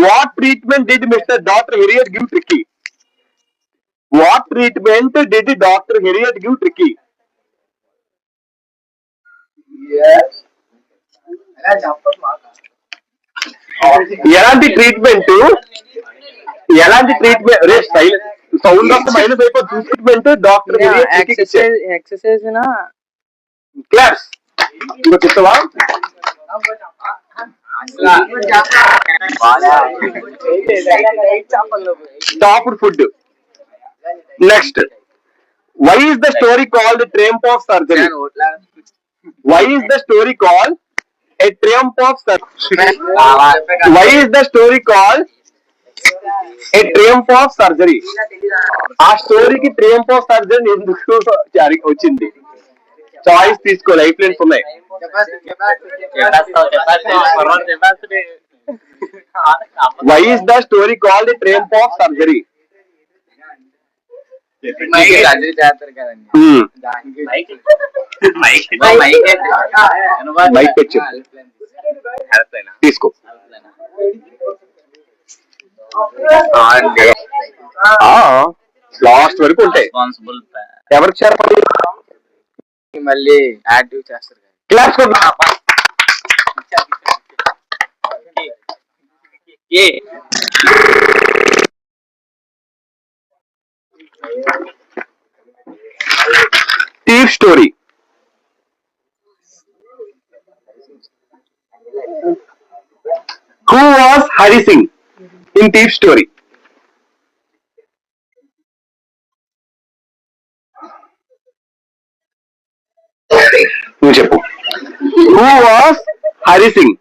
What treatment did Mr. Dr. Harriet give Tricky? What treatment did Dr. Harriet give Tricky? ఎలాంటి treatment sound of minus అయిపోయి treatment doctor exercise class ఇంకో చెప్తావా? Stopped food. Next, why is the story called triumph of surgery? Why is the story called a triumph of surgery? Why is the story called a triumph of surgery? ఆ స్టోరీకి triumph of surgery ఎందుకు వచ్చింది? Choice తీసుకో, life lines ఉన్నాయి. Why is the story called a triumph of surgery? తీసుకో. Last వరకు ఉంటాయి. ఎవరికి చెప్పాలి? మళ్ళీ యాక్టివ్ చేస్తారు. Class thief story. Who was Hari Singh in thief story? నువ్వు చెప్పు. Who was Hari Singh?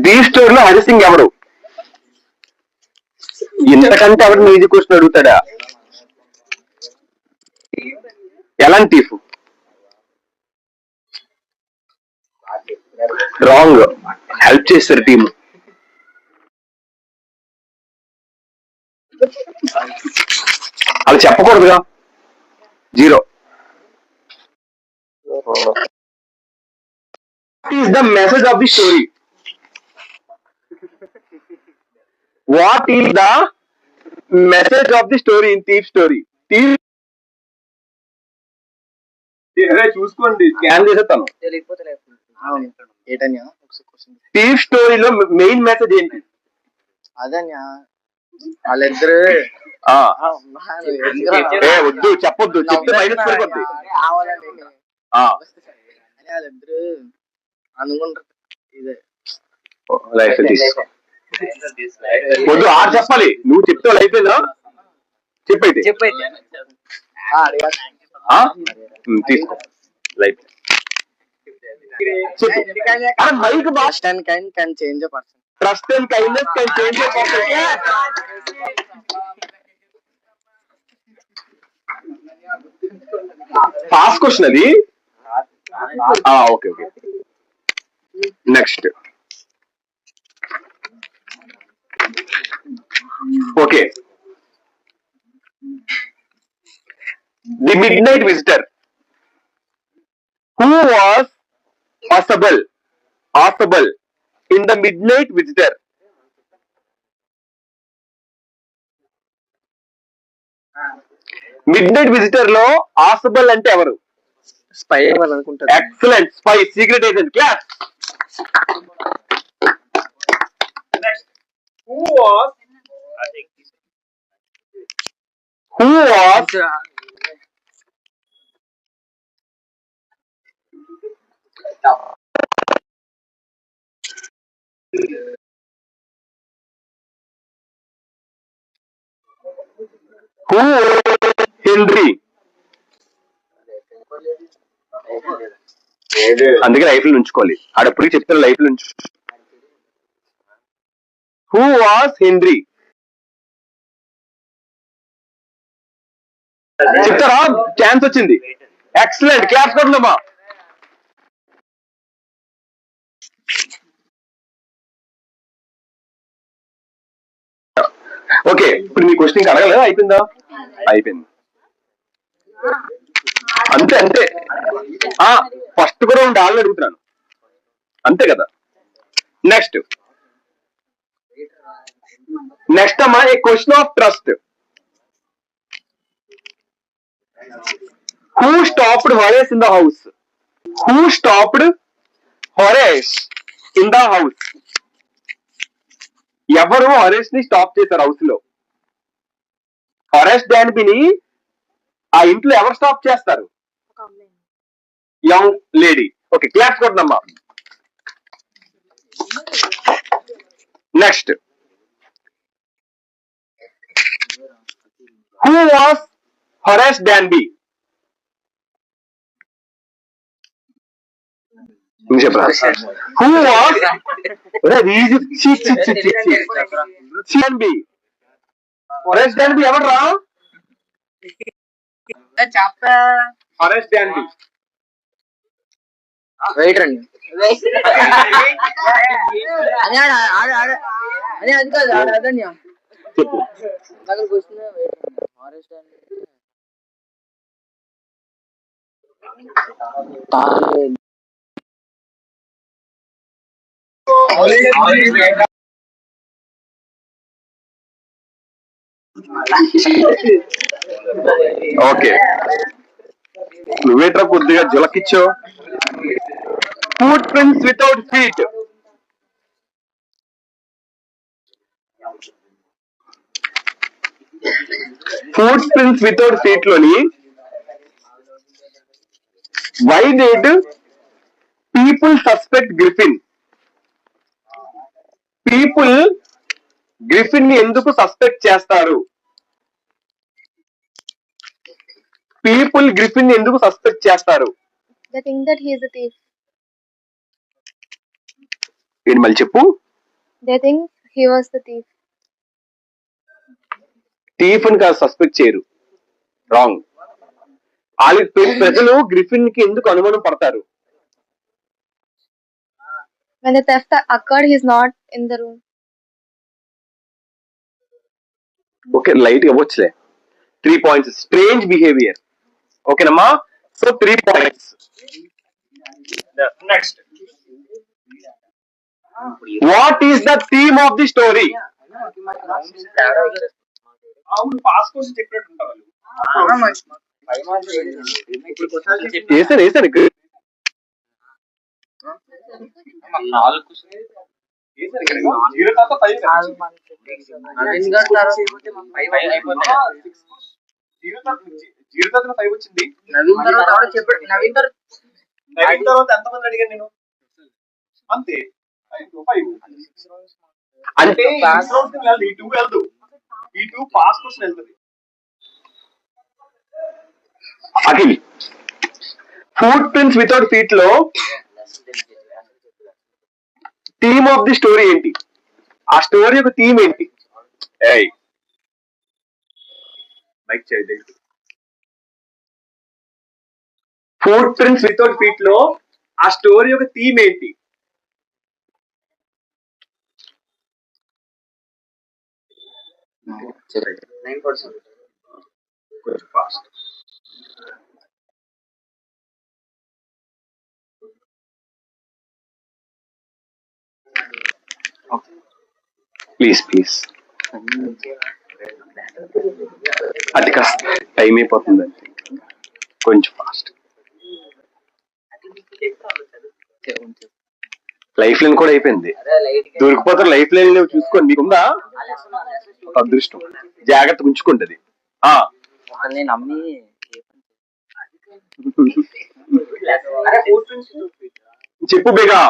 Thief స్టోరీలో హరి సింగ్ ఎవరు? ఇంతకంటే ఎవరు ఈజీ క్వశ్చన్ అడుగుతాడా? ఎలాంటి థీఫ్? రాంగ్. హెల్ప్ చేస్తారు టీమ్. అలా చెప్పకూడదుగా. 0. What is the message of the story? What is the message of the story in thief story? చూసుకోండి, స్కాన్ చేసేస్తాను. థీఫ్ స్టోరీలో మెయిన్ మెసేజ్ ఏంటి? అదన్యా వాళ్ళిద్దరు వద్దు, చెప్పొద్దు, చెప్తే మైనస్ పడిపోద్ది. వాళ్ళిద్దరు అనుకుంటారు. ఇదే వద్దు, ఆరు చెప్పాలి. నువ్వు చెప్తే అయిపోయిందా? చెప్పైతే తీసుకో. Life mike trust and kind can change a person. Trust and kindness can change a person. Pass question అది. Okay okay. Next. Okay. The midnight visitor. Who was possible in the midnight visitor? Midnight visitor లో ఆసబల్ అంటే ఎవరు? Spy అనుకుంటారు. Excellent. Spy, secret agent. Class. Who was Henry? అందుకే life లో ఉంచుకోవాలి. ఆడప్పుడు చెప్తారు లైఫ్ లో ఉంచు. Who was Henry? చెప్తారా? ఛాన్స్ వచ్చింది. ఎక్సలెంట్. క్లాస్ కొట్టమ్మా. ఓకే, ఇప్పుడు మీ క్వశ్చన్ ఇంకా అడగలేదా? అయిపోయిందా? అయిపోయింది. అంతే అంతే. ఫస్ట్ ట్రస్ట్ కూడా ఉండాలని అడుగుతున్నాను, అంతే కదా. నెక్స్ట్ అమ్మా, a question of trust. Who stopped Horace in the house? Who stopped Horace in the house? ఎవరు హొరేస్ ని స్టాప్ చేశారు హౌస్ లో? హొరేస్ డాన్బీని ఆ ఇంట్లో ఎవరు స్టాప్ చేస్తారు? Young lady. ఓకే, క్లాస్ కొట్టనమ్మా. Next, who was Horace Danby? చెప్పరా? Who was డాన్బీ? హొరేస్ డాన్బీ ఎవరు రా? హొరేస్ డాన్బీ వెయిట్ రండి అదే అది కాదు అదన్య చెప్పు. నాకు క్వశ్చన్ ఫారెస్ట్ ఓకే, నువ్వేట్రా కొద్దిగా జలకిచ్చో. Footprints without feet. Footprints without feet లోని why did people suspect Griffin? People Griffin ని ఎందుకు సస్పెక్ట్ చేస్తారు? పీపుల్ గ్రిఫిన్ ని ఎందుకు సస్పెక్ట్ చేస్తారు? They think that he is a thief. ఏంటి మళ్ళీ చెప్పు. They think he was the thief. Thief అని కాదు సస్పెక్ట్ చేయరు, రాంగ్. వాళ్ళకి ప్రజలు గ్రిఫిన్ కి ఎందుకు అనుమానం పడతారు? When the theft occurred, he is not in the room. Okay, light ఇవ్వచ్చులే. 3 పాయింట్స్. Strange behaviour. ఓకేనమ్మా, so 3 points. Next, what is the theme of the story? అవును, పాస్ కోసం చెప్పినట్టు ఉంటారు. వేసాను జీరో 5 వచ్చింది. నవీన్ తర్వాత ఎంతమంది అడిగాను నేను? అంతే, 5. అంటే ఈ 2 వెళ్దు, ఈ 2 పాస్ క్వశ్చన్ వెళ్తుంది. Akhil, foot prints without feet లో థీమ్ ఆఫ్ ది స్టోరీ ఏంటి? ఆ స్టోరీ యొక్క థీమ్ ఏంటి? ఫుట్ ప్రింట్స్ వితౌట్ ఫీట్ లో ఆ స్టోరీ యొక్క థీమ్ ఏంటి? ప్లీజ్ అది కాస్త టైం అయిపోతుంది, కొంచెం ఫాస్ట్. లైఫ్ లైన్ కూడా అయిపోయింది, దొరికిపోతారు. లైఫ్ లైన్ చూసుకోండి, మీకుందా అదృష్టం, జాగ్రత్త ఉంచుకుంటది. చెప్పు బేగా,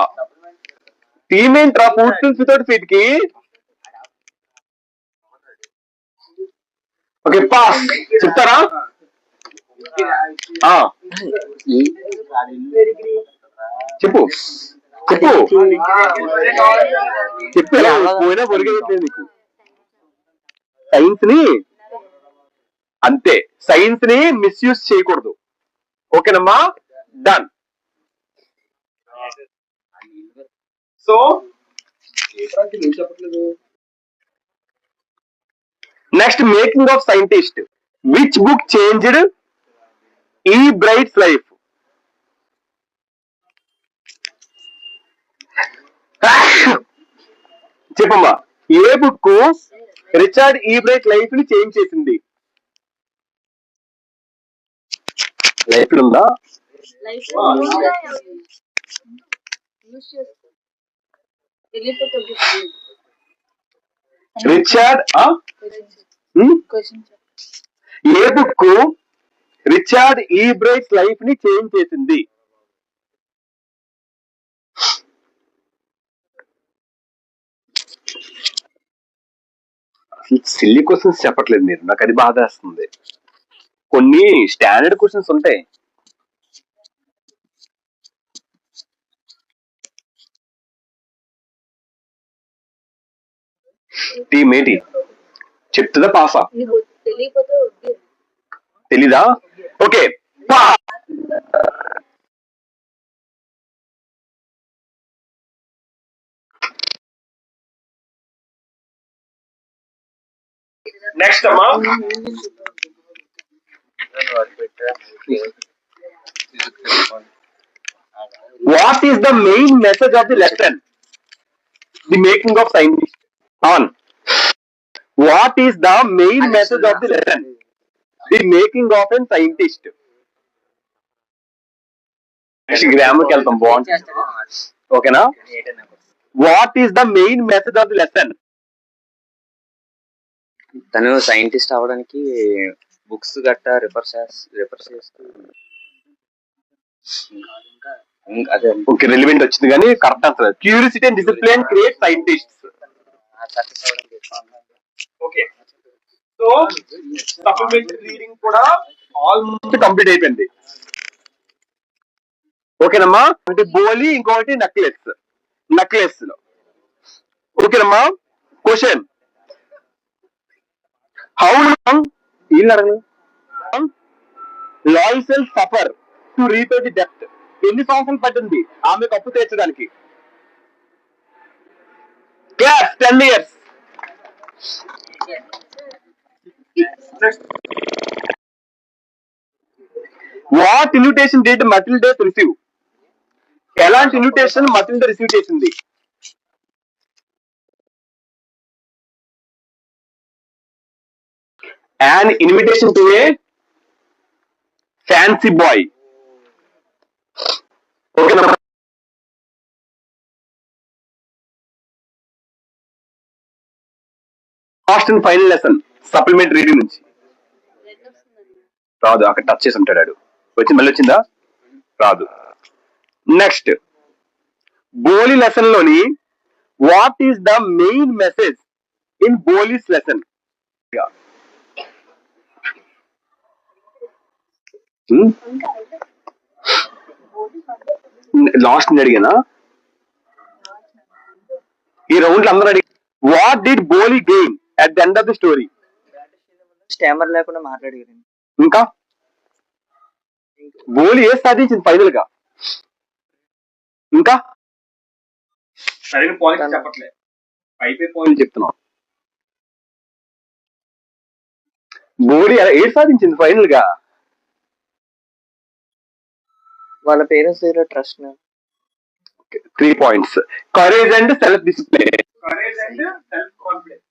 టీమ్ ఏంట్రా ఫుట్ ప్రింట్స్ వితౌట్ ఫీట్ కి? Okay, pass. చెప్తారా? చెప్పు పోయినా పొరిగేయట్లేదు నీకు. సైన్స్ ని అంతే, సైన్స్ ని మిస్యూజ్ చేయకూడదు. ఓకేనమ్మా, done. So next, making of scientist. Which book changed ఈ బ్రైట్స్ లైఫ్? చెప్పమ్మా. ఏ బుక్ రిచర్డ్ ఈబ్రైట్ లైఫ్ ని చేంజ్ చేసింది? లైఫ్ ఉందా? రిచర్డ్ ఏ బుక్ రిచర్డ్ ఈబ్రైట్ లైఫ్ ని చేంజ్ చేసింది? సిల్లీ క్వశ్చన్స్ చెప్పట్లేదు మీరు, నాకు అది బాధ వేస్తుంది. కొన్ని స్టాండర్డ్ క్వశ్చన్స్ ఉంటాయి. టీమ్ ఏంటి చెప్తుందా పాసా? తెలీదా? ఓకే, నెక్స్ట్ అమ్మా. What is the main message of the lesson? The making of scientist. On. What is the main message of the lesson? The making of an scientist. గ్రామర్కి వెళ్తాం, బాగుంటుంది. ఓకేనా? What is the main message of the lesson? తను scientist అవడానికి books గట్టా refer చేస్తూ అదే okay, relevant వచ్చింది కానీ correct answer. Curiosity and discipline create scientists. Okay, so supplementary reading కూడా ఆల్మోస్ట్ కంప్లీట్ అయిపోయింది. ఓకేనమ్మా. ఒకటి బోలి, ఇంకొకటి నక్లెస్ లో. ఓకేనమ్మా. Question, how long Loisel suffer to repay the డెప్ట్? ఎన్ని సంవత్సరాలు పట్టింది ఆమెకు అప్పు తీర్చడానికి? Class 10 years. What invitation did Matilda receive? ఎలాంటి ఇన్విటేషన్ మటిల్డా రిసీవ్ చేసింది? an invitation to a fancy boy. Okay, last and final lesson supplementary reading నుంచి. రాదు, అక్కడ టచ్ చేసి ఉంటాడు. మళ్ళీ వచ్చిందా? రాదు. నెక్స్ట్, బోలి లెసన్ లోని what is the main message in బోలీస్ lesson? Last అడిగానా? ఈ రౌండ్ లో అందరూ అడిగి what did Bholi gain at the end of the story? Stammer లేకుండా మాట్లాడగలిగింది. ఇంకా బోలీ ఏ సాధించింది ఫైనల్ గా? ఇంకా సరైన పాయింట్ చెప్పట్లేదు, అయిపోయి పాయింట్ చెప్తున్నాం. బోలీ ఏ సాధించింది ఫైనల్ గా? వాళ్ళ పేరెంట్స్ దగ్గర trust. 3 points. Courage and self discipline. Courage and self confidence.